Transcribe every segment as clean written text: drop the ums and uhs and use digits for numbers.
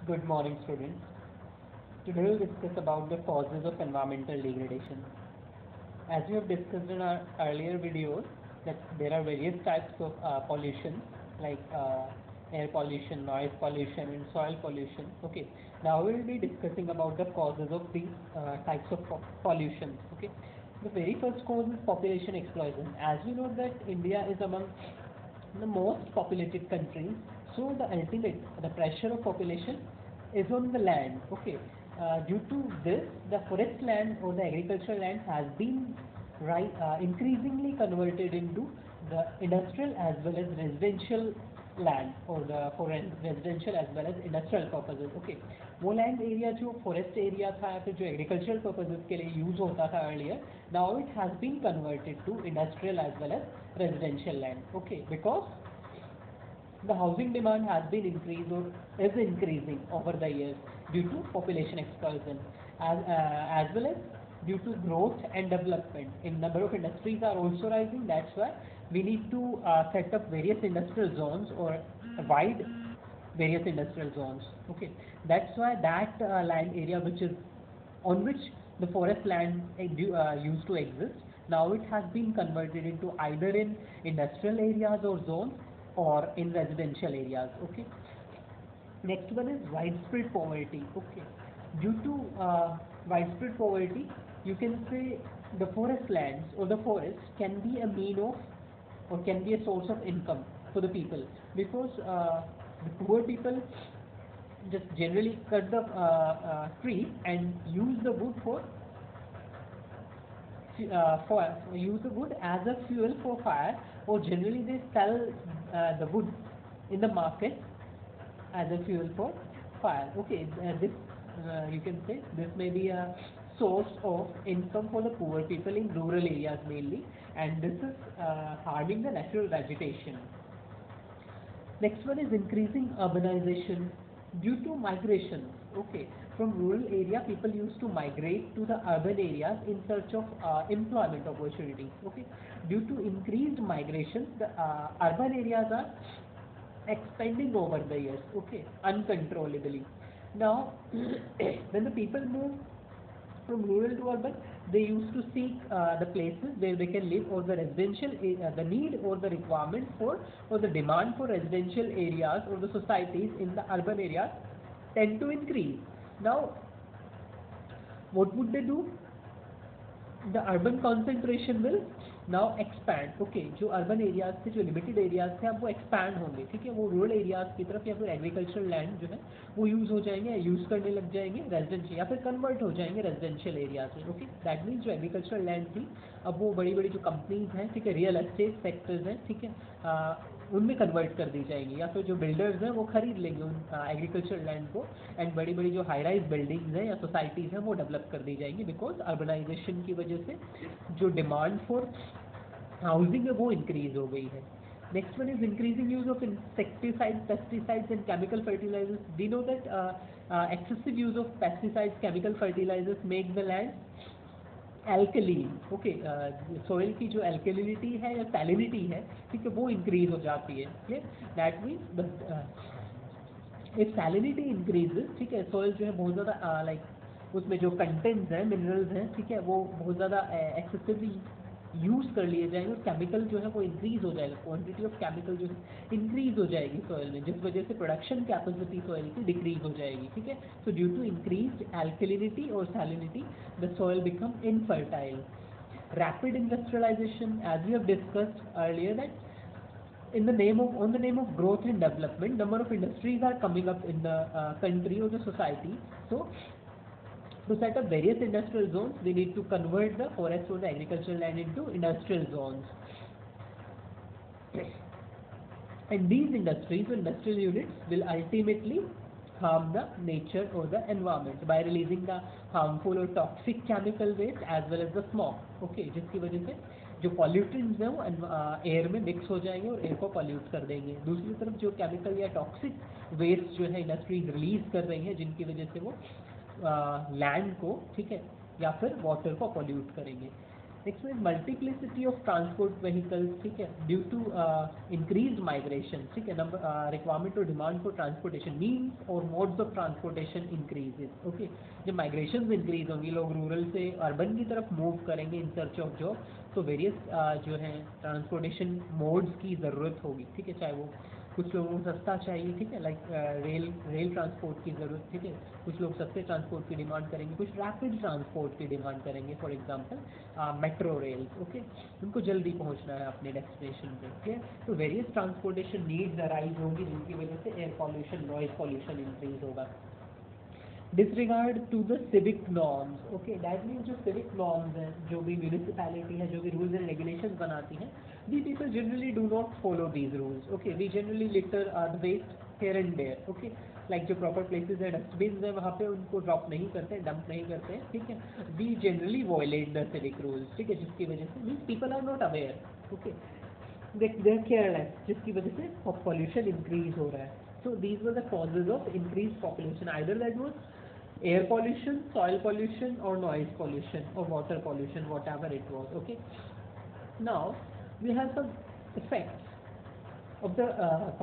Good morning, students. Today we'll discuss about the causes of environmental degradation. As we have discussed in our earlier videos, that there are various types of pollution, like air pollution, noise pollution, and soil pollution. Okay. Now we will be discussing about the causes of these types of pollution. Okay. The very first cause is population explosion. As we know that India is among the most populated countries, so the pressure of population is on the land. Okay. Due to this, the forest land or the agricultural land has been increasingly converted into the industrial as well as residential land, or the for residential as well as industrial purposes. Okay. वो land area जो forest area था या फिर जो agricultural purposes के लिए use होता था earlier, now it has been converted to industrial as well as residential land. Okay, because the housing demand has been increased or is increasing over the years due to population explosion, as well as due to growth and development in number of industries are also rising. That's why we need to set up various industrial zones or wide various industrial zones. Okay, that's why that land area which is on which the forest land used to exist, now it has been converted into either in industrial areas or zones or in residential areas. Okay. Next one is widespread poverty. Okay. Due to widespread poverty, you can say the forest lands or the forest can be a mean of or can be a source of income for the people, because the poor people just generally cut the tree and use the wood use the wood as a fuel for fire, or generally they sell the wood in the market as a fuel for fire. Okay, this you can say this may be a source of income for the poor people in rural areas mainly, and this is harming the natural vegetation. Next one is increasing urbanization due to migration. Okay, from rural area people used to migrate to the urban areas in search of employment opportunities. Okay, due to increased migration, the urban areas are expanding over the years. Okay, uncontrollably. Now, when the people move from rural to urban, they used to seek the places where they can live, or the the need or the requirement for, or the demand for residential areas or the societies in the urban areas tend to increase. Now, what would they do? The urban concentration will now expand. Okay, जो urban areas थे, जो limited areas थे, अब वो expand होंगे. ठीक है, वो rural areas की तरफ या फिर agricultural land जो है वो use हो जाएंगे या use करने लग जाएंगे residential, या फिर convert हो जाएंगे residential areas में. Okay, that means जो agricultural land थी, अब वो बड़ी बड़ी जो companies हैं, ठीक है, real estate sectors हैं, ठीक है, उनमें कन्वर्ट कर दी जाएंगी, या फिर जो बिल्डर्स हैं वो खरीद लेंगे उन एग्रीकल्चर लैंड को, एंड बड़ी बड़ी जो हाई राइज बिल्डिंग्स हैं या सोसाइटीज़ हैं वो डेवलप कर दी जाएंगी, बिकॉज अर्बनाइजेशन की वजह से जो डिमांड फॉर हाउसिंग है वो इंक्रीज हो गई है. Next one is increasing use of insecticides, pesticides and chemical fertilizers. We know that excessive use of pesticides, chemical fertilizers make the land alkaline. Okay, soil की जो एल्कलिनिटी है या salinity है, ठीक है, वो इंक्रीज हो जाती है. That means if salinity increases, ठीक है, सॉइल जो है बहुत ज़्यादा लाइक उसमें जो कंटेंट्स हैं, मिनरल्स हैं, ठीक है, वो बहुत ज़्यादा एक्सेसिवली यूज़ कर लिए जाएंगे, और केमिकल जो है वो इंक्रीज हो जाएगा, क्वांटिटी ऑफ केमिकल जो है इंक्रीज हो जाएगी सॉइल में, जिस वजह से प्रोडक्शन कैपेसिटी सॉइल की डिक्रीज हो जाएगी. ठीक है, so due to increase alkalinity और salinity the soil become infertile. Rapid industrialization, as we have discussed earlier, that on the name of growth and development, number of industries are coming up in the country or the society. So to set up various industrial zones, we need to convert the forest or the agricultural land into industrial zones. And these industries or industrial units will ultimately harm the nature or the environment by releasing the harmful or toxic chemical waste as well as the smog. Okay, जिसकी वजह से जो pollutants हैं वो air में mix हो जाएंगे और एयर को पॉल्यूट कर देंगे. दूसरी तरफ जो केमिकल या टॉक्सिक वेस्ट जो है इंडस्ट्रीज रिलीज कर रही हैं, जिनकी वजह से वो लैंड को, ठीक है, या फिर वाटर को पॉल्यूट करेंगे. नेक्स्ट में मल्टीप्लिसिटी ऑफ ट्रांसपोर्ट व्हीकल्स, ठीक है, ड्यू टू इंक्रीज माइग्रेशन, ठीक है, नंबर रिक्वायरमेंट और डिमांड फॉर ट्रांसपोर्टेशन मीन्स और modes of transportation increases, okay. जब माइग्रेशन इंक्रीज होंगी, लोग रूरल से अर्बन की तरफ मूव करेंगे इन सर्च ऑफ जॉब, तो वेरियस जो है ट्रांसपोर्टेशन मोड्स की ज़रूरत होगी, ठीक है, चाहे वो कुछ लोगों को सस्ता चाहिए, ठीक है, लाइक रेल ट्रांसपोर्ट की ज़रूरत, ठीक है, कुछ लोग सस्ते ट्रांसपोर्ट की डिमांड करेंगे, कुछ रैपिड ट्रांसपोर्ट की डिमांड करेंगे, for example metro rails, okay, उनको जल्दी पहुंचना है अपने डेस्टिनेशन पे, ठीक है। तो वेरियस ट्रांसपोर्टेशन नीड्स अराइज होंगी, जिनकी वजह से air pollution, noise pollution increase होगा। Disregard to the civic norms, okay, that mean जो सिविक नॉर्म्स हैं, जो भी म्यूनिसिपैलिटी है, जो भी रूल्स एंड रेगुलेशंस बनाती हैं, we people generally do not follow these rules, okay. We generally litter the waste here and there, okay, like जो प्रॉपर प्लेसेस है, डस्टबिन है, वहाँ पे उनको ड्रॉप नहीं करते, डंप नहीं करते हैं, ठीक है। We generally violate the civic rules, ठीक है, जिसकी वजह से means people are not aware, okay, they careless, जिसकी वजह से पॉल्यूशन इंक्रीज हो रहा है। So these were the causes of increased population. Either that was air pollution, soil pollution, or noise pollution, or water pollution, whatever it was. Okay. Now we have some effects of the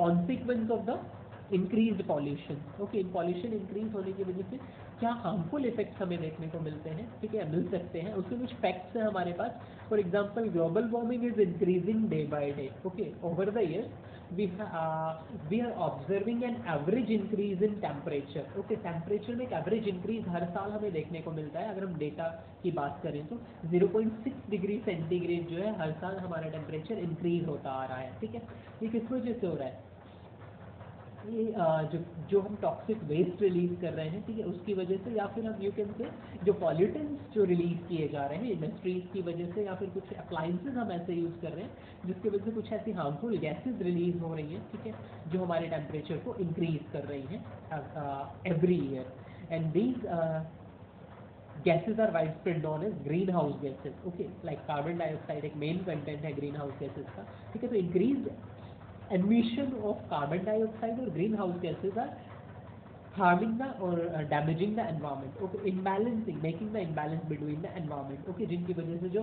consequence of the increased pollution. Okay, pollution increase होने की वजह से क्या harmful effects हमें देखने को मिलते हैं, ठीक है, मिल सकते हैं। उसके कुछ फैक्ट्स हैं हमारे पास। For example, global warming is increasing day by day, okay, over the years we are observing an average increase in temperature, okay, temperature में एक एवरेज इंक्रीज हर साल हमें देखने को मिलता है। अगर हम डेटा की बात करें तो 0.6 डिग्री सेंटीग्रेड जो है हर साल हमारा टेम्परेचर इंक्रीज होता आ रहा है, ठीक है। ये किस वजह से हो रहा है? ये जो हम टॉक्सिक वेस्ट रिलीज कर रहे हैं, ठीक है, उसकी वजह से, या फिर हम यू कैन से जो पॉल्यूटेंट्स जो रिलीज किए जा रहे हैं इंडस्ट्रीज की वजह से, या फिर कुछ अप्लाइंसेज हम ऐसे यूज़ कर रहे हैं जिसकी वजह से कुछ ऐसी हार्मफुल गैसेज रिलीज हो रही हैं, ठीक है, जो हमारे टेम्परेचर को इंक्रीज कर रही हैं every year. And these gases are widespread known as greenhouse gases, okay, like carbon dioxide एक मेन कंटेंट है ग्रीन हाउस गैसेज का, ठीक है। तो increase emission of carbon dioxide or greenhouse gases are harming the or damaging the environment, okay, imbalancing, making the imbalance between the environment, okay, जिनकी वजह से जो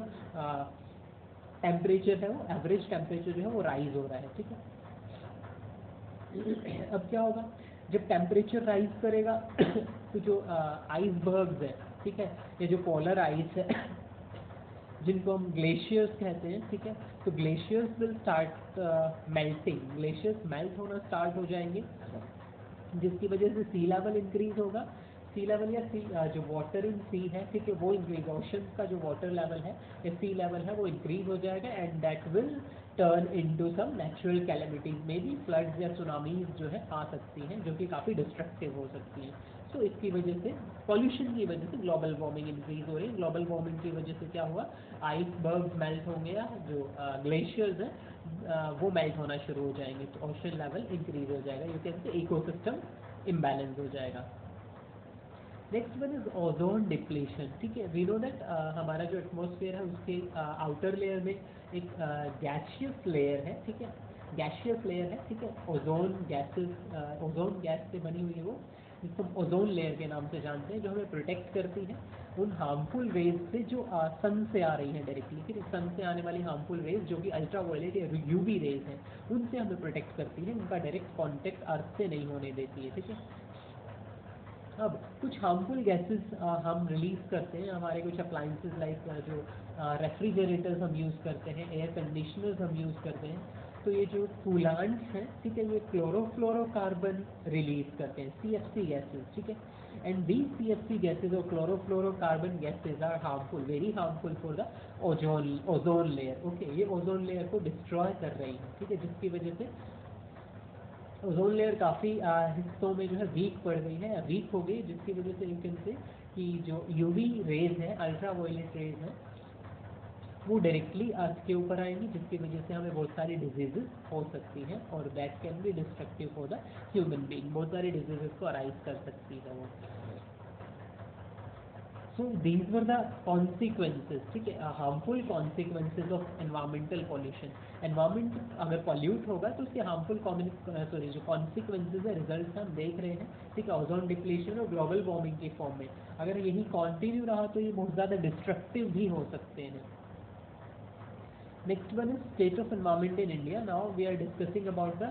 टेम्परेचर है वो एवरेज टेम्परेचर जो है वो राइज हो रहा है, ठीक है। अब क्या होगा जब टेम्परेचर राइज करेगा तो जो आइसबर्ग्स है, ठीक है, ये जो पोलर आइस है जिनको हम ग्लेशियर्स कहते हैं, ठीक है, तो glaciers will start melting, glaciers melt होना स्टार्ट हो जाएंगे, जिसकी वजह से सी लेवल इंक्रीज होगा। सी लेवल या सी जो वाटर इन सी है, ठीक है, वो इंक्रीज, ओशन का जो वाटर लेवल है या सी लेवल है वो इंक्रीज हो जाएगा, and that will turn into some natural calamities, में भी फ्लड्स या सुनामीज जो है आ सकती हैं, जो कि काफ़ी डिस्ट्रक्टिव हो सकती हैं। तो इसकी वजह से, पॉल्यूशन की वजह से ग्लोबल वार्मिंग इंक्रीज हो रही है। ग्लोबल वार्मिंग की वजह से क्या हुआ, आइसबर्ग्स मेल्ट होंगे, या जो ग्लेशियर्स हैं वो मेल्ट होना शुरू हो जाएंगे, तो ओशन लेवल इंक्रीज हो जाएगा, यू कैन से इकोसिस्टम इम्बैलेंस हो जाएगा। Next one is ozone depletion, ठीक है। वी नो दैट हमारा जो एटमॉस्फेयर है उसके आउटर लेयर में एक गैसियस लेयर है, ठीक है, गैसियस लेयर है, ठीक है, ओजोन गैसेस, ओजोन गैस से बनी हुई है वो, जिसको हम ओजोन लेयर के नाम से जानते हैं, जो हमें प्रोटेक्ट करती है उन हार्मफुल रेज से जो सन से आ रही हैं डायरेक्टली, ठीक है, सन से आने वाली हार्मफुल रेज जो कि अल्ट्रा वायलेट या यूवी रेज हैं, उनसे हमें प्रोटेक्ट करती है, उनका डायरेक्ट कॉन्टेक्ट अर्थ से नहीं होने देती है, ठीक है। अब कुछ हार्मफुल गैसेस हम रिलीज करते हैं, हमारे कुछ अप्लाइंसेस लाइक जो रेफ्रिजरेटर्स हम यूज़ करते हैं, एयर कंडीशनर्स हम यूज़ करते हैं, तो ये जो कूलांट्स हैं, ठीक है, ये क्लोरोफ्लोरोकार्बन रिलीज करते हैं, CFC गैसेस, ठीक है। एंड दीज CFC गैसेज और chlorofluorocarbon gases are harmful, very harmful for the ozone layer, okay, ये ओजोन लेयर को डिस्ट्रॉय कर रही है, ठीक है, जिसकी वजह से ओजोन लेयर काफ़ी हिस्सों में जो है वीक पड़ गई है या वीक हो गई, जिसकी वजह से यू कैन से कि जो यूवी रेज है, अल्ट्रा वायलेट रेज है, वो डायरेक्टली अर्थ के ऊपर आएंगी, जिसकी वजह से हमें बहुत सारी डिजीजेस हो सकती हैं, और that can be destructive for the human being, बहुत सारी डिजीजेस को अराइज कर सकती है वो। So these were the consequences, ठीक है, harmful consequences of environmental pollution. Environment अगर पॉल्यूट होगा तो उसके हार्मफुल जो कॉन्सिक्वेंसेज है, रिजल्ट हम देख रहे हैं, ठीक है, ओजोन डिप्लीशन और ग्लोबल वार्मिंग की फॉर्म में। अगर यही कंटिन्यू रहा तो ये बहुत ज़्यादा डिस्ट्रक्टिव भी हो सकते हैं। Next one is state of environment in India. Now we are discussing about the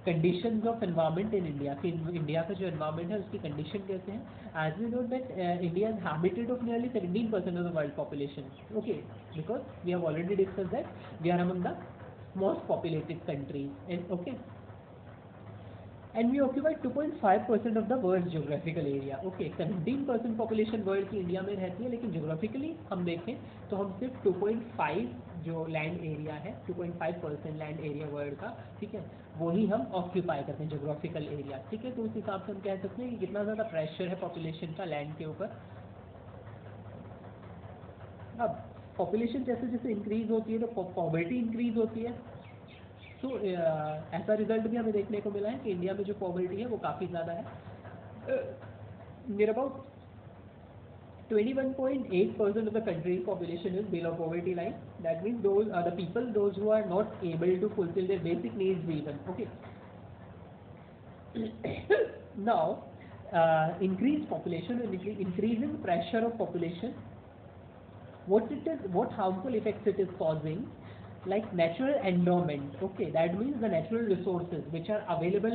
conditions of environment in India. कि इंडिया का जो environment है उसकी condition कैसे हैं. As we know that India is habited of nearly 17% of the world population. Okay, because we have already discussed that we are among the most populated countries. And okay. And we occupy 2.5% of the world's geographical area. Okay, 17% population world की India में रहती है, लेकिन geographically हम देखें तो हम सिर्फ 2.5 जो लैंड एरिया है, 2.5% लैंड एरिया वर्ल्ड का, ठीक है, वही हम ऑक्यूपाई करते हैं जोग्राफिकल एरिया. ठीक है, तो उस हिसाब से हम कह सकते हैं कि कितना ज़्यादा प्रेशर है पॉपुलेशन का लैंड के ऊपर. अब पॉपुलेशन जैसे जैसे इंक्रीज होती है तो पॉवर्टी इंक्रीज होती है. तो ऐसा रिजल्ट भी हमें देखने को मिला है कि इंडिया में जो पॉवर्टी है वो काफ़ी ज़्यादा है. Near about 21.8% of the country's population is below poverty line. That means those are the people, those who are not able to fulfill their basic needs even. Okay. Now, increased population and increasing pressure of population. What harmful effects it is causing? Like natural endowment. Okay, that means the natural resources which are available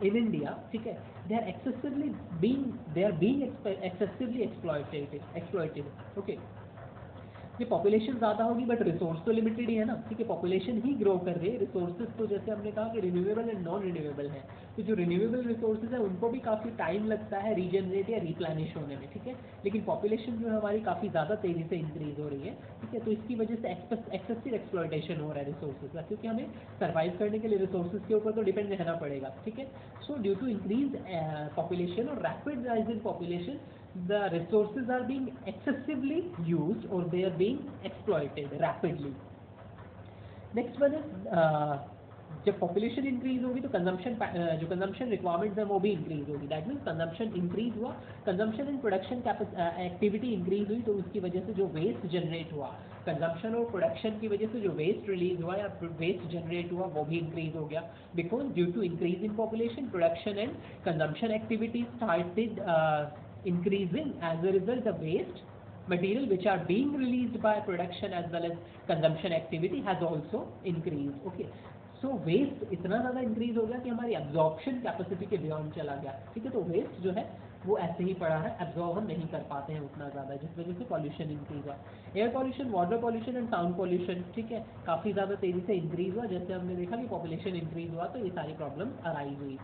in India. Okay, they are being excessively exploited. Okay, ये population ज़्यादा होगी but resource तो limited ही है ना. ठीक है, population ही grow कर रही है, रिसोर्सेज तो जैसे हमने कहा कि रिन्यूएबल एंड नॉन रिन्यूएबल है. तो जो रिन्यूएबल रिसोर्सेज है उनको भी काफ़ी टाइम लगता है रीजनरेट या रिप्लेनिश होने में. ठीक है, लेकिन पॉपुलेशन जो है हमारी काफ़ी ज़्यादा तेज़ी से इंक्रीज हो रही है. ठीक है, तो इसकी वजह से एक्सेसिव एक्सप्लॉयटेशन हो रहा है रिसोर्सेज का, क्योंकि हमें सर्वाइव करने के लिए रिसोर्सेज के ऊपर तो डिपेंड रहना पड़ेगा. ठीक है, so due to increase population और rapid rise in population, the resources are being excessively used or they are being exploited rapidly. Next one is जब पॉपुलेशन इंक्रीज होगी तो जो कंजम्पशन रिक्वायरमेंट्स है वो भी इंक्रीज होगी. दैट मीन्स कंजम्पशन इंक्रीज हुआ, consumption and production activity increase हुई, तो उसकी वजह से जो वेस्ट जनरेट हुआ, कंजम्पशन और प्रोडक्शन की वजह से जो वेस्ट रिलीज हुआ या वेस्ट जनरेट हुआ वो भी इंक्रीज हो गया. Because due to increase in population, production and consumption activity started increasing. As a result, the waste material which are being released by production as well as consumption activity has also increased. Okay, so waste इतना ज़्यादा increase हो गया कि हमारी absorption capacity के beyond चला गया. ठीक है, तो waste जो है वो ऐसे ही पड़ा है, absorb हम नहीं कर पाते हैं उतना ज़्यादा, जिस वजह से pollution increase हुआ. Air pollution, water pollution and sound pollution, ठीक है, काफ़ी ज़्यादा तेज़ी से increase हुआ. जैसे हमने देखा कि population increase हुआ तो ये सारी problem arise हुई.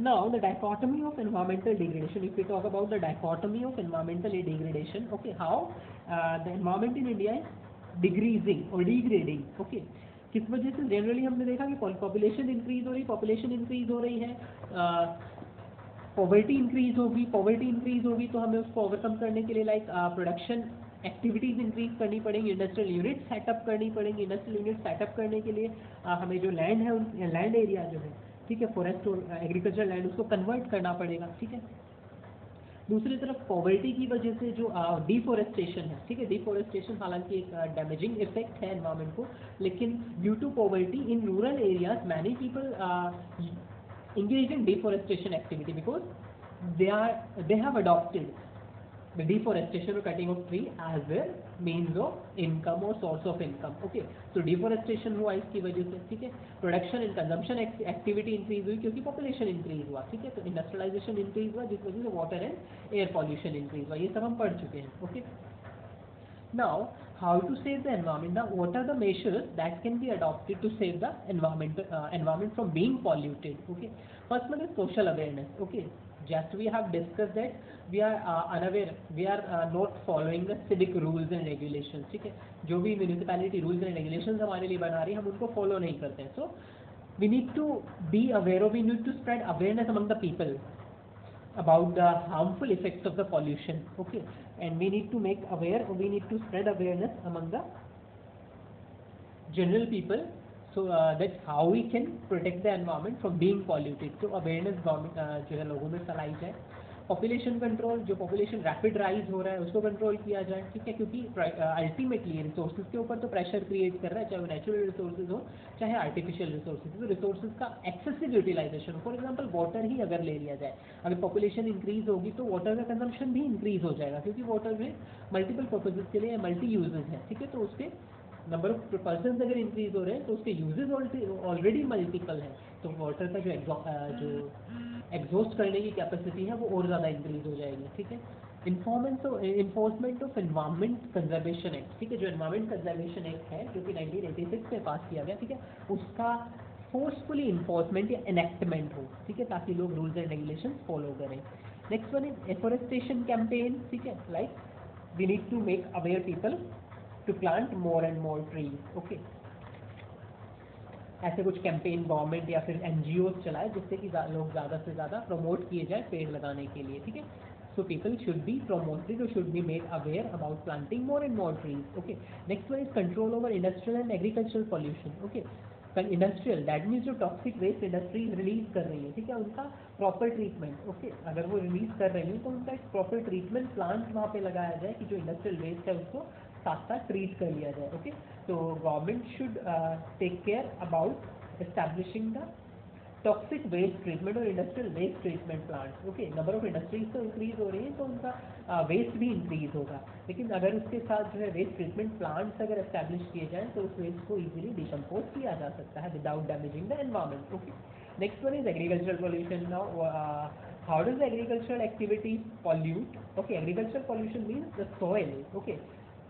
Now, the dichotomy of environmental degradation. If we talk about the dichotomy of environmental degradation, okay, how the environment in India is decreasing or degrading. Okay, किस वजह से? जनरली हमने देखा कि पॉपुलेशन इंक्रीज हो रही है, पॉवर्टी इंक्रीज होगी, तो हमें उसको ओवरकम करने के लिए लाइक प्रोडक्शन एक्टिविटीज़ इंक्रीज करनी पड़ेंगी, इंडस्ट्रियल यूनिट सेटअप करनी पड़ेंगी. इंडस्ट्रियल यूनिट सेटअप करने के लिए हमें जो लैंड है, लैंड एरिया जो है, ठीक है, फॉरेस्ट और एग्रीकल्चर लैंड, उसको कन्वर्ट करना पड़ेगा. ठीक है, दूसरी तरफ पॉवर्टी की वजह से जो डिफॉरेस्टेशन है, ठीक है, डिफॉरेस्टेशन हालांकि एक डैमेजिंग इफेक्ट है एनवायरनमेंट को, लेकिन due to poverty in rural areas many people engaged in deforestation activity because they have adopted the deforestation or cutting of tree as a means of income or source of income. Okay, so deforestation हुआ इसकी वजह से. ठीक है, production and consumption activity increase हुई क्योंकि population increase हुआ. ठीक है, तो इंडस्ट्रियलाइजेशन इंक्रीज हुआ जिस वजह से water and air pollution increase हुआ. ये सब हम पढ़ चुके हैं. Okay, now how to save the environment? Now what are the measures that can be adopted to save the environment from being polluted? Okay, first one is social awareness. Okay, just we have discussed that we are unaware, we are not following the civic rules and regulations. ठीक है, जो भी municipality rules and regulations हमारे लिए बना रही है हम उनको फॉलो नहीं करते हैं. सो we need to be aware, or we need to spread awareness among the people about the harmful effects of the pollution. Okay, and we need to make aware, or we need to spread awareness among the general people, so that how we can protect the environment from being polluted. So awareness government जो है लोगों में फैलाई जाए. Population control, जो population rapid rise हो रहा है उसको कंट्रोल किया जाए, ठीक है, क्योंकि अल्टीमेटली रिसोर्सेज के ऊपर तो प्रेशर क्रिएट कर रहा है, चाहे वो नेचुरल रिसोर्सेज हो चाहे आर्टिफिशियल रिसोर्सेज। तो रिसोर्सेज का excessive utilisation, for example water ही अगर ले लिया जाए, अगर पॉपुलेशन इंक्रीज होगी तो वाटर का कंजम्पशन भी इंक्रीज हो जाएगा, क्योंकि वाटर में मल्टीपल पर्पजेज के लिए मल्टी यूजेज हैं, ठीक है, तो उसके नंबर ऑफ पर्सन अगर इंक्रीज हो रहे हैं तो उसके यूजेज ऑलरेडी मल्टीपल हैं, तो वाटर का जो एग्जॉस्ट करने की कैपेसिटी है वो और ज़्यादा इंक्रीज हो जाएगी, ठीक है। Enforcement of environment conservation act, ठीक है, जो एनवायरमेंट कंजर्वेशन एक्ट है जो कि 1986 में पास किया गया, ठीक है, उसका फोर्सफुली इन्फोर्समेंट या एनेक्टमेंट हो, ठीक है, ताकि लोग रूल्स एंड रेगुलेशन फॉलो करें। Next one is afforestation campaign, ठीक है, like we need to make aware people to plant more and more trees, okay. ऐसे कुछ कैंपेन गवर्नमेंट या फिर एनजीओ चलाए जिससे कि लोग ज़्यादा से ज़्यादा प्रमोट किए जाए पेड़ लगाने के लिए, ठीक है। So people should be promoted or should be made aware about planting more and more trees, okay. Next one is control over industrial and agricultural pollution, okay. Industrial that means जो toxic waste industry release कर रही है, ठीक है, उनका proper treatment, okay, अगर वो release कर रही है तो उनका एक प्रॉपर ट्रीटमेंट प्लांट वहाँ पे लगाया जाए कि जो इंडस्ट्रियल वेस्ट है उसको साथ साथ ट्रीट कर लिया जाए, ओके। तो government should take care about establishing the toxic waste treatment और industrial waste treatment plant, okay. Number of industries तो इंक्रीज हो रही है तो उनका वेस्ट भी इंक्रीज होगा, लेकिन अगर उसके साथ जो है वेस्ट ट्रीटमेंट प्लांट्स अगर एस्टैब्लिश किए जाएँ तो उस वेस्ट को इजीली डिकम्पोज किया जा सकता है without damaging the environment, okay. Next one is agricultural pollution. Now how does the agricultural activity pollute? Okay, agricultural pollution means the soil, okay,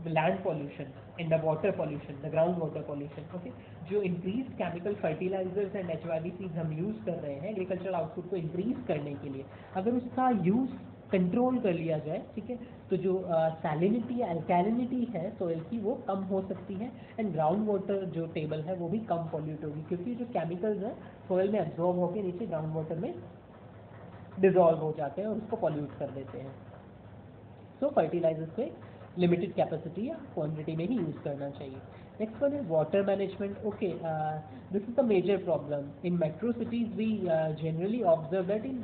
the land pollution and the water pollution, the groundwater pollution, okay. जो increased chemical fertilizers and HYBCs हम use कर रहे हैं agricultural output को increase करने के लिए, अगर उसका यूज़ कंट्रोल कर लिया जाए, ठीक है, तो जो सैलिनिटी या अल्कैलिनिटी है सोइल की वो कम हो सकती है एंड ग्राउंड वाटर जो टेबल है वो भी कम पॉल्यूट होगी, क्योंकि जो केमिकल्स हैं सोइल में एब्जॉर्ब होकर नीचे ग्राउंड वाटर में डिजॉल्व हो जाते हैं और उसको पॉल्यूट कर देते हैं। सो फर्टिलाइजर्स को एक लिमिटेड कैपेसिटी या क्वांटिटी में ही यूज़ करना चाहिए। Next one is water management, okay. This is the major problem in metro cities. We generally observe that in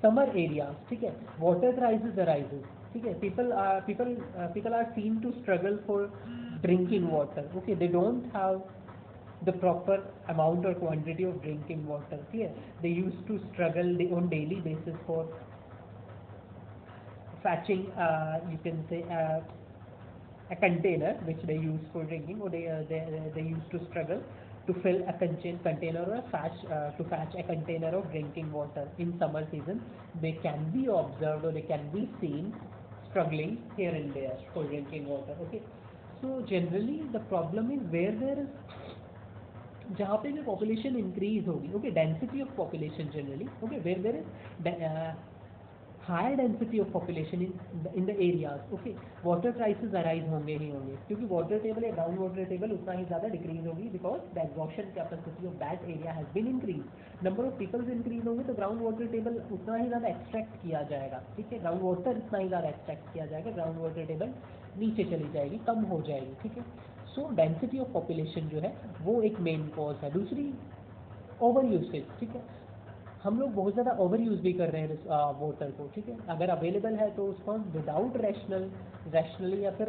summer areas, ठीक है, वाटर क्राइसिस अराइजेस, ठीक है, people are seen to struggle for drinking water, okay, they don't have the proper amount or quantity of drinking water, clear, they used to struggle on daily basis for fetching you can say a container which they use for drinking, or they used to struggle to fill a container or to fetch a container of drinking water in summer season. They can be observed or they can be seen struggling here and there for drinking water, okay. So generally the problem is where there is जहाँ पे भी population increase होगी, okay, density of population generally, okay, where there is higher density of population in the areas, okay, water crisis arise होंगे ही होंगे, क्योंकि water table या ground water table उतना ही ज़्यादा डिक्रीज होगी because the absorption capacity of that area has been increase. Number of people's increase होंगे तो ग्राउंड वाटर टेबल उतना ही ज़्यादा एक्सट्रैक्ट किया जाएगा, ठीक है, ग्राउंड वाटर इतना ही ज़्यादा एक्सट्रैक्ट किया जाएगा, ग्राउंड वाटर टेबल नीचे चली जाएगी, कम हो जाएगी, ठीक है। सो डेंसिटी ऑफ पॉपुलेशन जो है वो एक मेन कॉज है। दूसरी ओवर यूसेज, ठीक है, हम लोग बहुत ज़्यादा ओवर यूज़ भी कर रहे हैं वाटर को, ठीक है, अगर अवेलेबल है तो उसको हम विदाउट रैशनली या फिर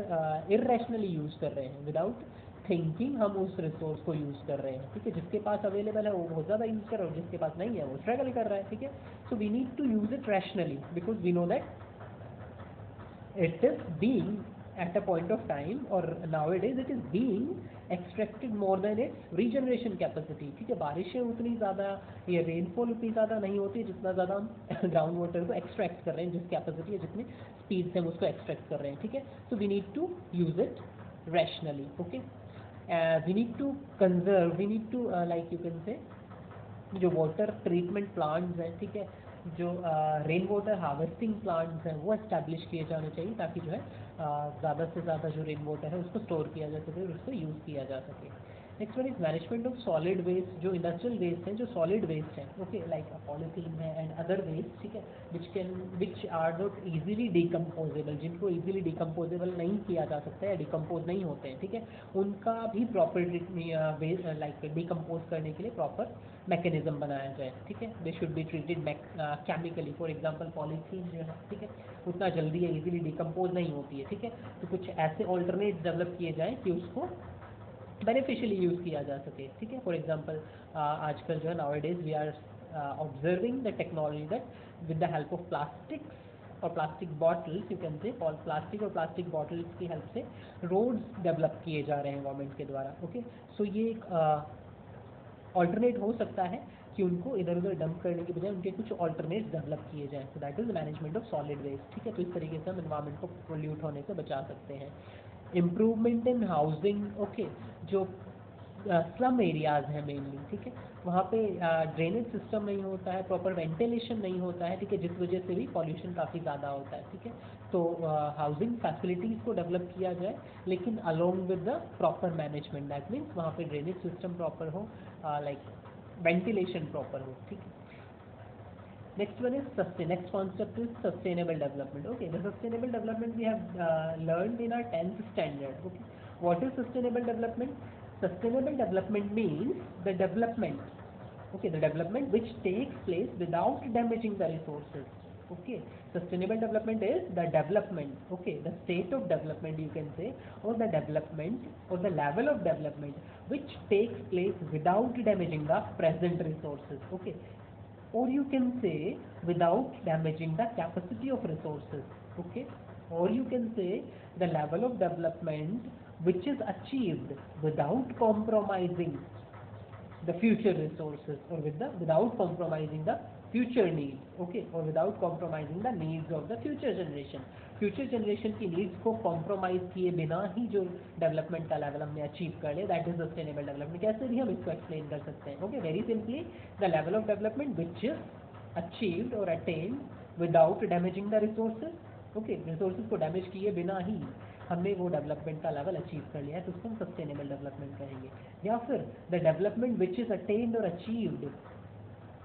इरेशनली यूज़ कर रहे हैं, विदाउट थिंकिंग हम उस रिसोर्स को यूज़ कर रहे हैं, ठीक है, जिसके पास अवेलेबल है वो बहुत ज़्यादा यूज़ कर रहा है और जिसके पास नहीं है वो स्ट्रगल कर रहा है, ठीक है। So we need to use it rationally because we know that it is being at a point of time or nowadays it is being extracted more than its regeneration capacity, ठीक है, बारिशें उतनी ज़्यादा या रेनफॉल उतनी ज़्यादा नहीं होती जितना ज़्यादा हम ग्राउंड वाटर को एक्सट्रैक्ट कर रहे हैं, जिस कैपेसिटी या जितनी स्पीड से हम उसको एक्सट्रैक्ट कर रहे हैं, ठीक है। So we need to use it rationally, okay, we need to conserve, we need to like you can say जो वाटर ट्रीटमेंट प्लांट्स हैं, ठीक है, जो रेन वाटर हार्वेस्टिंग प्लांट्स हैं वो एस्टैब्लिश किए जाने चाहिए ताकि जो है ज़्यादा से ज़्यादा जो रेन वाटर है उसको स्टोर किया जा सके और उसको यूज़ किया जा सके। Next one is management of solid waste, जो इंडस्ट्रियल वेस्ट है, जो सॉलिड वेस्ट है, ओके, लाइक पॉलीथीन है एंड अदर वेस्ट, ठीक है, which are not easily decomposable, जिनको इजीली डिकम्पोजेबल नहीं किया जा सकता है, डिकम्पोज नहीं होते हैं, ठीक है, उनका भी प्रॉपर लाइक डिकम्पोज करने के लिए प्रॉपर मैकेनिज्म बनाया जाए, ठीक है, they should be treated chemically. For example polythene जो है, ठीक है, उतना जल्दी या इजीली डिकम्पोज नहीं होती है, ठीक है, तो कुछ ऐसे ऑल्टरनेट डेवलप किए जाएँ कि उसको बेनिफिशियली यूज़ किया जा सके, ठीक है। फॉर एग्जांपल आजकल जो है nowadays we are observing the technology that with the help of plastics और plastic bottles, you can say plastic और प्लास्टिक बॉटल्स की हेल्प से रोड्स डेवलप किए जा रहे हैं गवर्नमेंट के द्वारा, ओके। सो ये एक ऑल्टरनेट हो सकता है कि उनको इधर उधर डंप करने के बजाय उनके कुछ ऑल्टरनेट डेवलप किए जाएँ, so that is management of solid waste, ठीक है। तो इस तरीके से हम एनवायरनमेंट को पोल्यूट होने से बचा सकते हैं। इम्प्रूवमेंट इन हाउसिंग, ओके, जो स्लम एरियाज़ हैं मेनली, ठीक है, वहाँ पे ड्रेनेज सिस्टम नहीं होता है, प्रॉपर वेंटिलेशन नहीं होता है, ठीक है, जिस वजह से भी पॉल्यूशन काफ़ी ज़्यादा होता है, ठीक है। तो हाउसिंग फैसिलिटीज़ को डेवलप किया जाए, लेकिन along with the proper management, that means वहाँ पे ड्रेनेज सिस्टम प्रॉपर हो, लाइक वेंटिलेशन प्रॉपर हो, ठीक है। Next one is next concept is sustainable development. Okay, the sustainable development we have learned in our 10th standard. Okay, what is sustainable development? Sustainable development means the development, okay, the development which takes place without damaging the resources. Okay, sustainable development is the development, okay, the state of development you can say, or the development or the level of development which takes place without damaging the present resources, okay, or you can say without damaging the capacity of resources, okay, or you can say the level of development which is achieved without compromising the future resources, or without compromising the future needs, okay, or without compromising the needs of the future generation. Future generation की needs को compromise किए बिना ही जो development का level हमने achieve कर लिया, that is sustainable development. कैसे भी हम इसको एक्सप्लेन कर सकते हैं, okay, very simply the level of development which is achieved और attend without damaging the resources, okay, resources को डैमेज किए बिना ही हमने वो डेवलपमेंट का लेवल अचीव कर लिया है, तो उसको हम सस्टेनेबल डेवलपमेंट कहेंगे। या फिर the development which is attend और achieved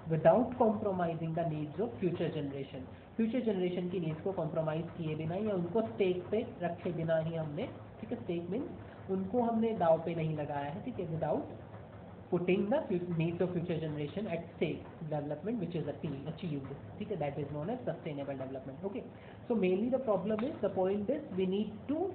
without compromising the needs of future generation, future generation की नीड्स को कॉम्प्रोमाइज़ किए बिना या उनको स्टेक पे रखे बिना ही हमने, ठीक है, स्टेक मीन्स उनको हमने दाव पे नहीं लगाया है, ठीक है, without putting the needs of future generation at stake, development which is achieved, ठीक है, that is known as sustainable development, okay. So mainly the problem is, the point is we need to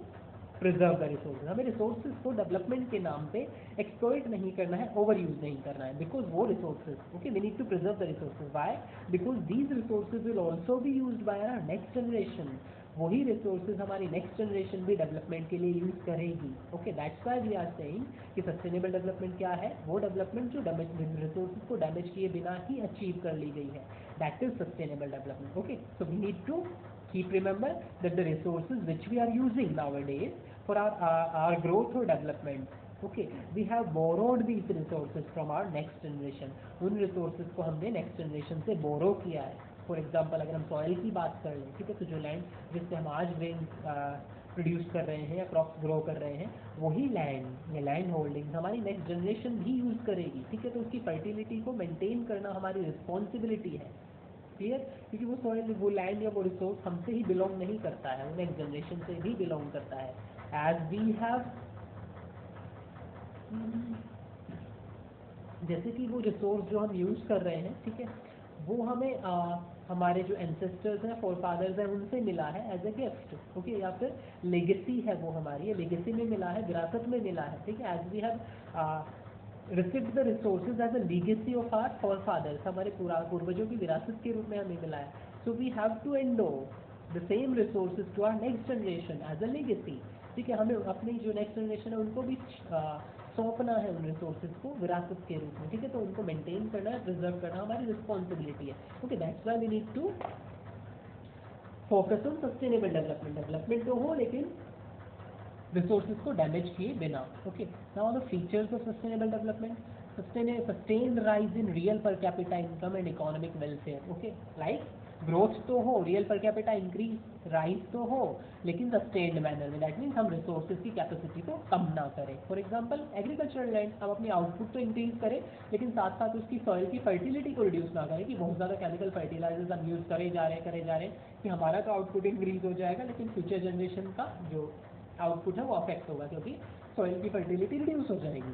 preserve the resources, हमें resources को development के नाम पे exploit नहीं करना है, ओवर यूज नहीं करना है, बिकॉज वो resources, okay, we need to preserve the resources, why, because these resources will also be used by our next generation, वही रिसोर्सेज हमारी नेक्स्ट जनरेशन भी डेवलपमेंट के लिए यूज करेगी, okay, that's why we are saying कि sustainable development क्या है, वो डेवलपमेंट जो रिसोर्सेज को डैमेज किए बिना ही अचीव कर ली गई है, that is sustainable development, okay. So we need to keep remember that the resources which we are using nowadays for our growth or development, okay, we have borrowed these resources from our next generation, उन resources को हमने next generation से borrow किया है। For example अगर हम soil की बात कर लें, ठीक है, तो जो लैंड जिससे हम आज ग्रेन प्रोड्यूस कर रहे हैं या क्रॉप्स ग्रो कर रहे हैं, वही लैंड या लैंड होल्डिंग हमारी नेक्स्ट जनरेशन भी यूज़ करेगी, ठीक है, तो उसकी फर्टिलिटी को मेंटेन करना हमारी रिस्पॉन्सिबिलिटी है, क्लियर, क्योंकि वो सॉइल, वो लैंड या वो रिसोर्स हमसे ही बिलोंग नहीं करता है, वो नेक्स्ट जनरेशन से भी बिलोंग करता है, एज वी हैव, जैसे कि वो रिसोर्स जो हम यूज़ कर रहे हैं, ठीक है, वो हमें हमारे जो एंसेस्टर्स हैं, फोर फादर्स हैं, उनसे मिला है एज ए गिफ्ट, ओके, या फिर लेगेसी है वो हमारी, लेगेसी में मिला है, विरासत में मिला है, ठीक है, as we have received the resources as a legacy of our forefathers, हमारे पूर्वजों की विरासत के रूप में हमें मिला है, so we have to endow the same resources to our next generation as a legacy, ठीक है, हमें अपनी जो नेक्स्ट जनरेशन है उनको भी सौंपना है उन रिसोर्सेज को विरासत के रूप में, ठीक है, तो उनको मेंटेन करना है, प्रिजर्व करना हमारी रिस्पॉन्सिबिलिटी है, okay, that's why we need to focus on sustainable development, development तो हो लेकिन रिसोर्सेज को डैमेज किए बिना, okay. Now the features of sustainable development, sustained rise in real per capita income and economic welfare, okay, like growth तो हो, real per capita increase rise तो हो, लेकिन सस्टेन्ड मैनर में। दैट मीन्स हम रिसोर्सेज की कैपेसिटी को कम ना करें। फॉर एग्जांपल एग्रीकल्चरल लैंड, हम अपनी आउटपुट तो इंक्रीज करें, लेकिन साथ साथ उसकी सॉइल की फर्टिलिटी को रिड्यूस ना करें कि बहुत ज़्यादा केमिकल फर्टिलाइजर्स हम यूज़ करे जा रहे हैं कि हमारा तो आउटपुट इंक्रीज हो जाएगा, लेकिन फ्यूचर जनरेशन का जो आउटपुट है वो अफेक्ट होगा, क्योंकि सॉइल की फर्टिलिटी रिड्यूस हो जाएगी।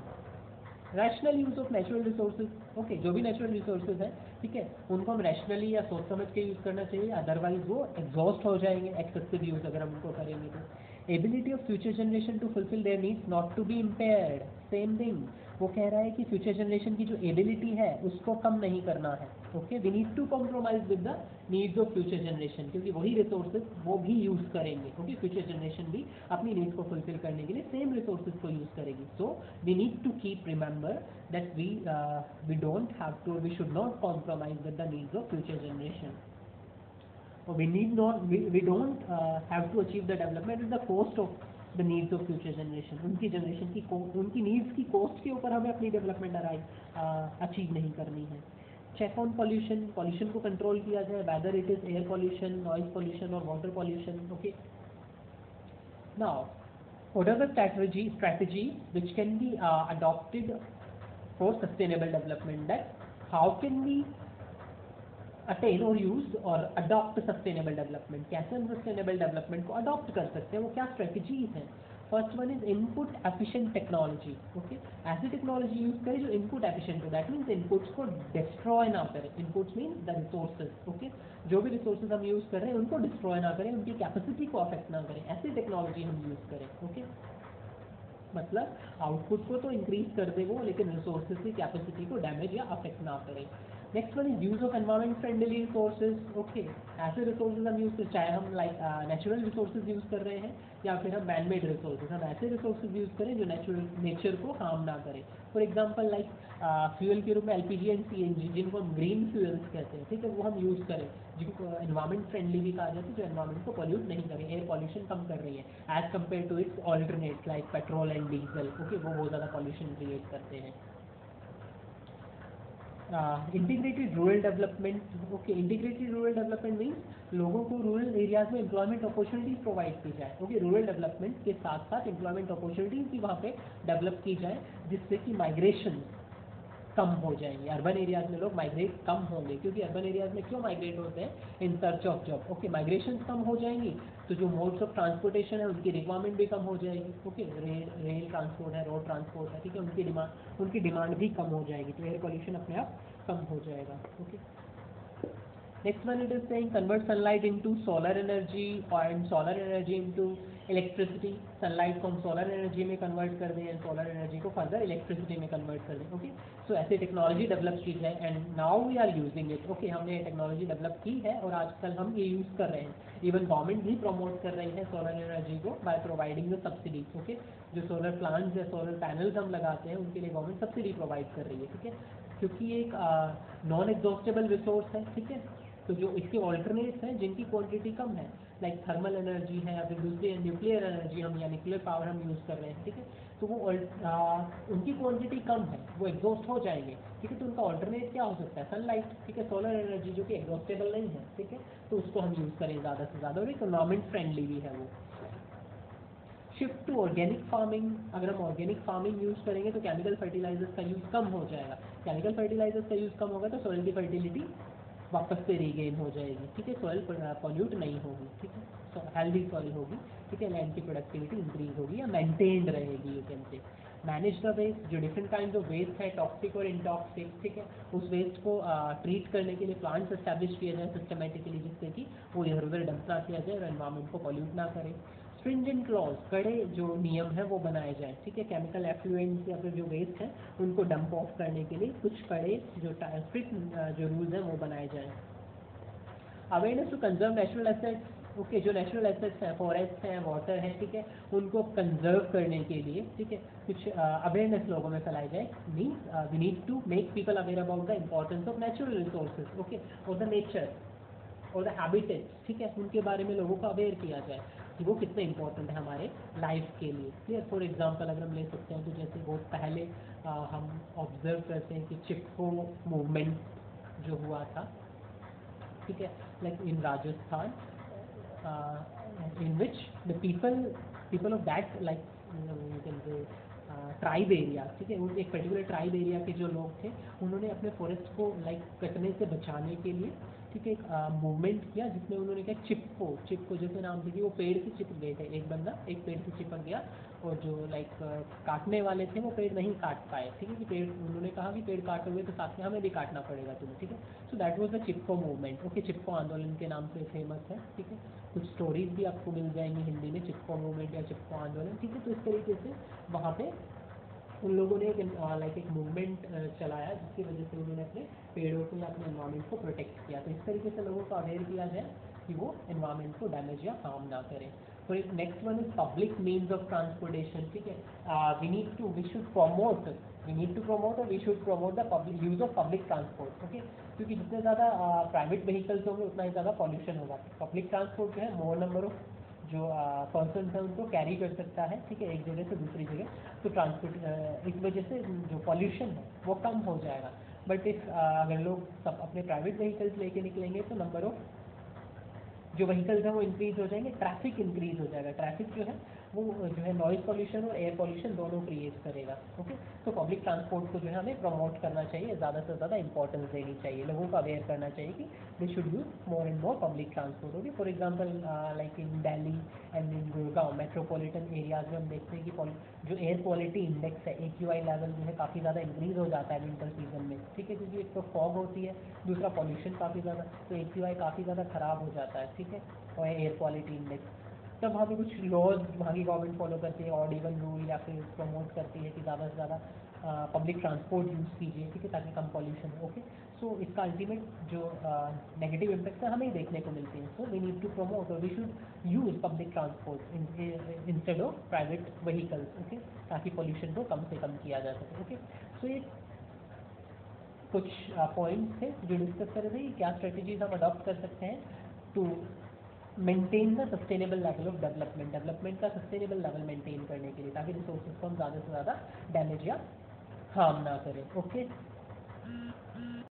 Rational use of natural resources, okay, जो भी नेचुरल रिसोर्सेज हैं, ठीक है, उनको हम रैशनली या सोच समझ के यूज़ करना चाहिए, अदरवाइज वो एग्जॉस्ट हो जाएंगे एक्सेसिव यूज़ अगर हम उनको करेंगे तो। Ability of future generation to fulfil their needs not to be impaired, same thing, वो कह रहा है कि फ्यूचर जनरेशन की जो एबिलिटी है उसको कम नहीं करना है। Okay, we need to compromise with the needs of future generation, क्योंकि वही रिसोर्सेज वो भी यूज़ करेंगे, क्योंकि फ्यूचर जनरेशन भी अपनी नीड्स को फुलफिल करने के लिए सेम रिसोर्सेज को यूज़ करेगी। So we need to keep remember that we don't have to, we should not compromise with the needs of future generation. We need not, we don't have to achieve the development at the cost of the needs of future generation। उनकी generation की उनकी needs की cost के ऊपर हमें अपनी development achieve नहीं करनी है। चेक ऑन पॉल्यूशन, पॉल्यूशन को कंट्रोल किया जाए, whether it is air pollution, noise pollution और water pollution. Okay, now what are the strategy which can be adopted for sustainable development, that how can we attain और use और adopt sustainable development, कैसे हम sustainable development को adopt कर सकते हैं, वो क्या स्ट्रेटजीज हैं। First one is input efficient technology. Okay, ऐसी टेक्नोलॉजी यूज करें जो इनपुट एफिशिएंट हो, दैट मीन्स इनपुट्स को डिस्ट्रॉय ना करें। Inputs mean the resources, okay, जो भी रिसोर्सेज हम यूज कर रहे हैं उनको डिस्ट्रॉय ना करें, उनकी कैपेसिटी को अफेक्ट ना करें, ऐसी टेक्नोलॉजी हम यूज करें। ओके, मतलब आउटपुट को तो इंक्रीज कर दे वो, लेकिन रिसोर्सेज की कैपेसिटी को डैमेज या अफेक्ट ना करे। Next one is use of environment friendly resources. Okay, ऐसे रिसोर्सेज हम यूज कर, चाहे हम लाइक नेचुरल रिसोर्सेज यूज कर रहे हैं या फिर हम मैन मेड रिसोर्सेज, हम ऐसे रिसोर्सेज यूज करें जो नेचर को हार्म ना करें। फॉर एग्जाम्पल लाइक फ्यूल के रूप में एलपीजी एंड सीएनजी, जिनको हम ग्रीन फ्यूल्स कहते हैं, ठीक है, वो हम यूज करें, जिनको एनवायरमेंट फ्रेंडली भी कहा जाता है, जो एनवायरमेंट को पॉल्यूट नहीं करें, एयर पॉल्यूशन कम कर रही है as compare to its alternate like petrol and diesel. Okay, वो बहुत ज़्यादा पॉल्यूशन क्रिएट करते हैं। Integrated rural development. Okay, integrated rural development means लोगों को रूरल एरियाज में एम्प्लॉयमेंट अपॉर्चुनिटीज प्रोवाइड की जाए। ओके, रूरल डेवलपमेंट के साथ साथ एम्प्लॉयमेंट अपॉर्चुनिटीज भी वहाँ पे डेवलप की जाए, जिससे कि माइग्रेशन कम हो जाएंगे। अर्बन एरियाज में लोग माइग्रेट कम होंगे, क्योंकि अर्बन एरियाज में क्यों माइग्रेट होते हैं, in search of job. Okay, migration कम हो जाएंगी तो जो मोड्स ऑफ ट्रांसपोर्टेशन है उनकी रिक्वायरमेंट भी कम हो जाएगी। ओके, रेल ट्रांसपोर्ट है, रोड ट्रांसपोर्ट है, ठीक है, उनकी डिमांड भी कम हो जाएगी, तो एयर पॉल्यूशन अपने आप कम हो जाएगा। Okay, next one it is saying convert sunlight into solar energy and solar energy into electricity। sunlight को हम solar energy में convert कर दें, solar energy को further electricity में convert कर दें। ओके, so ऐसे टेक्नोलॉजी डेवलप की जाए and now we are using it. Okay, हमने टेक्नोलॉजी डेवलप की है और आजकल हम ये यूज़ कर रहे हैं। इवन गवर्नमेंट भी प्रमोट कर रही है सोलर एनर्जी को by providing the subsidy. Okay, जो सोलर प्लांट्स या सोलर पैनल्स हम लगाते हैं उनके लिए गवर्नमेंट सब्सिडी प्रोवाइड कर रही है। ठीक है, क्योंकि ये एक नॉन एग्जॉस्टेबल रिसोर्स है। ठीक है, तो जो इसके ऑल्टरनेट्स हैं जिनकी क्वांटिटी कम है, लाइक थर्मल एनर्जी है या फिर दूसरी न्यूक्लियर एनर्जी हम या न्यूक्लियर पावर हम यूज़ कर रहे हैं, ठीक है, तो वो उनकी क्वांटिटी कम है, वो एग्जॉस्ट हो जाएंगे। ठीक है, तो उनका ऑल्टरनेट क्या हो सकता है, सनलाइट। ठीक है, सोलर एनर्जी जो कि एग्जॉस्टेबल नहीं है। ठीक है, तो उसको हम यूज़ करें ज़्यादा से ज़्यादा और इकोनॉमिक फ्रेंडली भी है वो। Shift to organic farming. अगर हम ऑर्गेनिक फार्मिंग यूज़ करेंगे तो केमिकल फर्टिलाइजर्स का यूज़ कम हो जाएगा। केमिकल फर्टिलाइजर्स का यूज़ कम होगा तो सॉइल की फर्टिलिटी वापस से रीगेन हो जाएगी। ठीक है, सॉइल पॉल्यूट नहीं होगी। ठीक है, हेल्दी सॉइल होगी। ठीक है, लैंड की प्रोडक्टिविटी इंक्रीज होगी या मेंटेन्ड रहेगी। You can say manage the waste. जो डिफरेंट काइंड ऑफ वेस्ट है, टॉक्सिक और इनटॉक्सिक, ठीक है, उस वेस्ट को ट्रीट करने के लिए प्लांट्स एस्टैब्लिश किया जाए सिस्टमेटिकली, जिससे कि वो इधर उधर डंप ना किया जाए और एनवायरमेंट को पॉल्यूट ना करे। स्ट्रिंजेंट लॉज, कड़े जो नियम है वो बनाए जाए। ठीक है, केमिकल एफ्लुएंट्स या फिर जो वेस्ट है उनको डंप ऑफ करने के लिए कुछ कड़े जो स्ट्रिक्ट जो रूल्स हैं वो बनाए जाएँ। Awareness to conserve natural assets. Okay, जो नेचुरल एसेट्स हैं, फॉरेस्ट हैं, वाटर है, ठीक है, उनको कंजर्व करने के लिए, ठीक है, कुछ अवेयरनेस लोगों में फैलाई जाए। Means we need to make people aware about the importance of natural resources. Okay, और द नेचर और द हैबिटेट्स। ठीक है, उनके बारे में लोगों को अवेयर किया जाए कि वो कितने इंपॉर्टेंट है हमारे लाइफ के लिए। क्लियर। फॉर एग्जांपल अगर हम ले सकते हैं तो जैसे बहुत पहले हम ऑब्जर्व करते हैं कि चिपको मूवमेंट जो हुआ था, ठीक है, like in Rajasthan, in which the people of that like you can say tribe area, ठीक है, उन एक पर्टिकुलर ट्राइब एरिया के जो लोग थे उन्होंने अपने फॉरेस्ट को लाइक कटने से बचाने के लिए, ठीक है, एक मूवमेंट किया जिसमें उन्होंने क्या चिपको जैसे नाम से कि वो पेड़ से चिपक गए थे, एक बंदा एक पेड़ से चिपक गया और जो लाइक काटने वाले थे वो पेड़ नहीं काट पाए, ठीक है, कि पेड़ उन्होंने कहा कि पेड़ काटोगे तो साथ में हमें भी काटना पड़ेगा तुम्हें, ठीक है। So that was the Chipko movement, okay, Chipko आंदोलन के नाम से फेमस है, ठीक है। कुछ स्टोरीज भी आपको मिल जाएंगी हिंदी में, चिपको मूवमेंट या चिपको आंदोलन, ठीक है। तो इस तरीके से वहाँ पे उन लोगों ने एक मूवमेंट चलाया जिसकी वजह से उन्होंने अपने पेड़ों को या अपने एनवायरनमेंट को प्रोटेक्ट किया। तो इस तरीके से लोगों को अवेयर किया जाए कि वो एनवायरनमेंट को डैमेज या हार्म ना करें। तो एक next one is public means of transportation, ठीक है। वी शुड प्रमोट और we should promote the public use of public transport, okay, क्योंकि जितने ज़्यादा प्राइवेट व्हीकल्स होंगे उतना ही ज़्यादा पॉल्यूशन होगा। पब्लिक ट्रांसपोर्ट जो है मोर नंबर ऑफ जो पर्सन है उनको कैरी कर सकता है, ठीक है, एक जगह से दूसरी जगह। तो ट्रांसपोर्ट इस वजह से जो पॉल्यूशन है वो कम हो जाएगा। बट इफ अगर लोग सब अपने प्राइवेट व्हीकल्स लेके निकलेंगे तो नंबर ऑफ जो व्हीकल्स हैं वो इंक्रीज हो जाएंगे, ट्रैफिक इंक्रीज हो जाएगा। ट्रैफिक जो है वो जो है नॉइज पॉल्यूशन और एयर पॉल्यूशन दोनों क्रिएट करेगा, ओके। तो पब्लिक ट्रांसपोर्ट को जो है हमें प्रमोट करना चाहिए, ज़्यादा से ज़्यादा इंपॉर्टेंस देनी चाहिए, लोगों को अवेयर करना चाहिए कि they should use more and more public transport, okay. For example like in Delhi and in Gurgaon metropolitan areas में हम देखते हैं कि जो एयर क्वालिटी इंडेक्स है AQI लेवल जो है काफ़ी ज़्यादा इंक्रीज हो जाता है विंटर सीजन में, ठीक है, क्योंकि एक तो फॉग होती है, दूसरा पॉल्यूशन काफ़ी ज़्यादा, तो AQI काफ़ी ज़्यादा ख़राब हो जाता है, ठीक है, और एयर क्वालिटी इंडेक्स। तब वहाँ पे कुछ लॉज वहाँ की गवर्नमेंट फॉलो करती है, ऑड इवन रूल, या फिर प्रमोट करती है कि ज़्यादा से ज़्यादा पब्लिक ट्रांसपोर्ट यूज़ कीजिए, ठीक है, ताकि कम पॉल्यूशन हो, ओके। सो इसका अल्टीमेट जो नेगेटिव इम्पैक्ट है हमें ही देखने को मिलते हैं। So we need to promote और we should use public transport instead of private vehicles, okay, ताकि पॉल्यूशन को कम से कम किया जा सके, ओके। सो ये कुछ पॉइंट्स थे जो डिस्कस कर रहे थे कि क्या स्ट्रेटजीज हम अडॉप्ट कर सकते हैं to maintain the sustainable level of development का सस्टेनेबल लेवल मेंटेन करने के लिए, ताकि रिसोर्सेज को हम ज़्यादा से ज़्यादा डैमेज या हार्म ना करें, ओके।